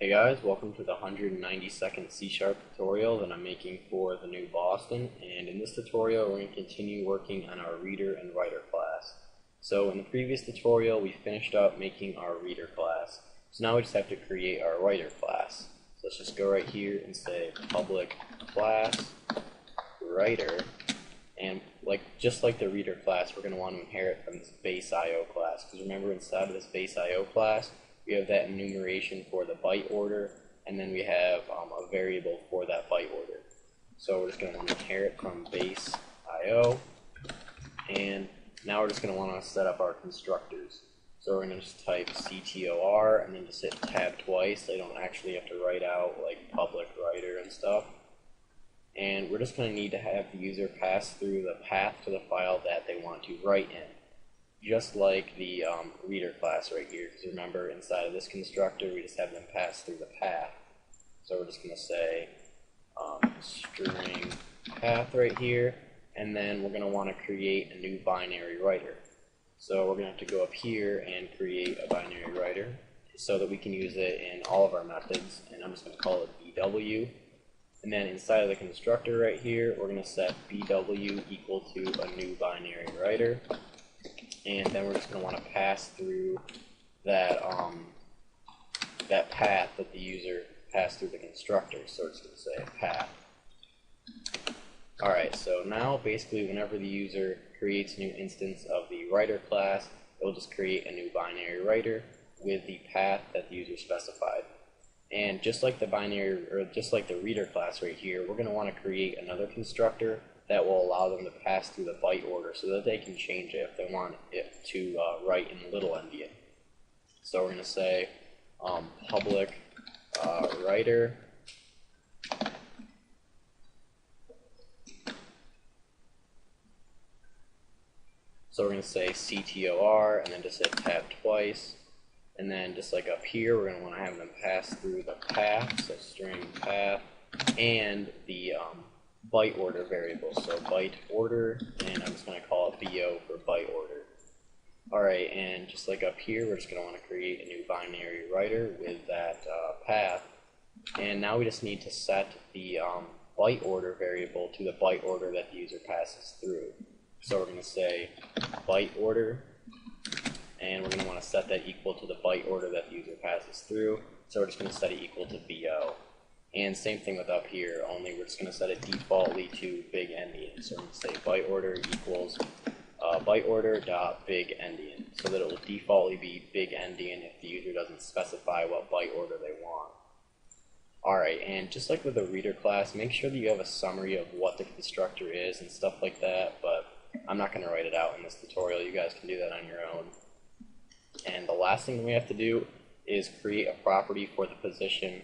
Hey guys, welcome to the 192nd C# tutorial that I'm making for the new Boston, and in this tutorial we're going to continue working on our reader and writer class. So in the previous tutorial we finished up making our reader class, so now we just have to create our writer class. So let's just go right here and say public class writer, and just like the reader class, we're going to want to inherit from this base IO class, because remember inside of this base IO class we have that enumeration for the byte order, and then we have a variable for that byte order. So we're just going to want to inherit from base IO, and now we're just going to want to set up our constructors. So we're going to just type CTOR and then just hit tab twice so you don't actually have to write out like public writer and stuff. And we're just going to need to have the user pass through the path to the file that they want to write in, just like the reader class right here, because remember inside of this constructor we just have them pass through the path. So we're just going to say string path right here, and then we're going to want to create a new binary writer. So we're going to have to go up here and create a binary writer so that we can use it in all of our methods, and I'm just going to call it BW. And then inside of the constructor right here we're going to set BW equal to a new binary writer. And then we're just going to want to pass through that that path that the user passed through the constructor. So it's going to say path. Alright, so now basically whenever the user creates a new instance of the writer class, it will just create a new binary writer with the path that the user specified. And just like the binary, or just like the reader class right here, we're going to want to create another constructor that will allow them to pass through the byte order so that they can change it if they want it to write in little endian. So we're going to say public writer so we're going to say CTOR and then just hit tab twice, and then just like up here we're going to want to have them pass through the path, so string path, and the byte order variable, so byte order, and I'm just going to call it BO for byte order. Alright, and just like up here, we're just going to want to create a new binary writer with that path, and now we just need to set the byte order variable to the byte order that the user passes through. So we're going to say byte order, and we're going to want to set that equal to the byte order that the user passes through, so we're just going to set it equal to BO. And same thing with up here, only we're just going to set it defaultly to big endian. So we're going to say byte order equals byte order dot big endian, so that it will defaultly be big endian if the user doesn't specify what byte order they want. Alright, and just like with the reader class, make sure that you have a summary of what the constructor is and stuff like that, but I'm not going to write it out in this tutorial. You guys can do that on your own. And the last thing we have to do is create a property for the position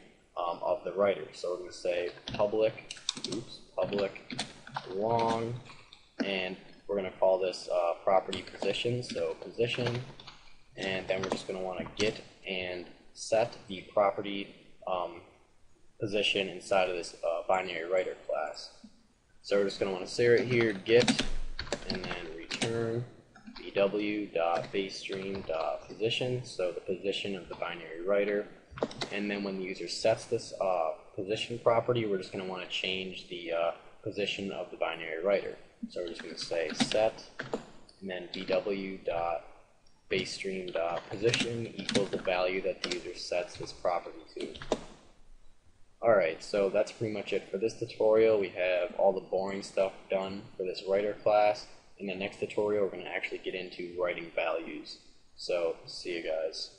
of the writer. So we're going to say public long, and we're going to call this property position, so position, and then we're just going to want to get and set the property position inside of this binary writer class. So we're just going to want to say right here get and then return bw.basestream.position, so the position of the binary writer. And then when the user sets this position property, we're just going to want to change the position of the binary writer. So we're just going to say set and then bw.basestream.position equals the value that the user sets this property to. Alright, so that's pretty much it for this tutorial. We have all the boring stuff done for this writer class. In the next tutorial, we're going to actually get into writing values. So, see you guys.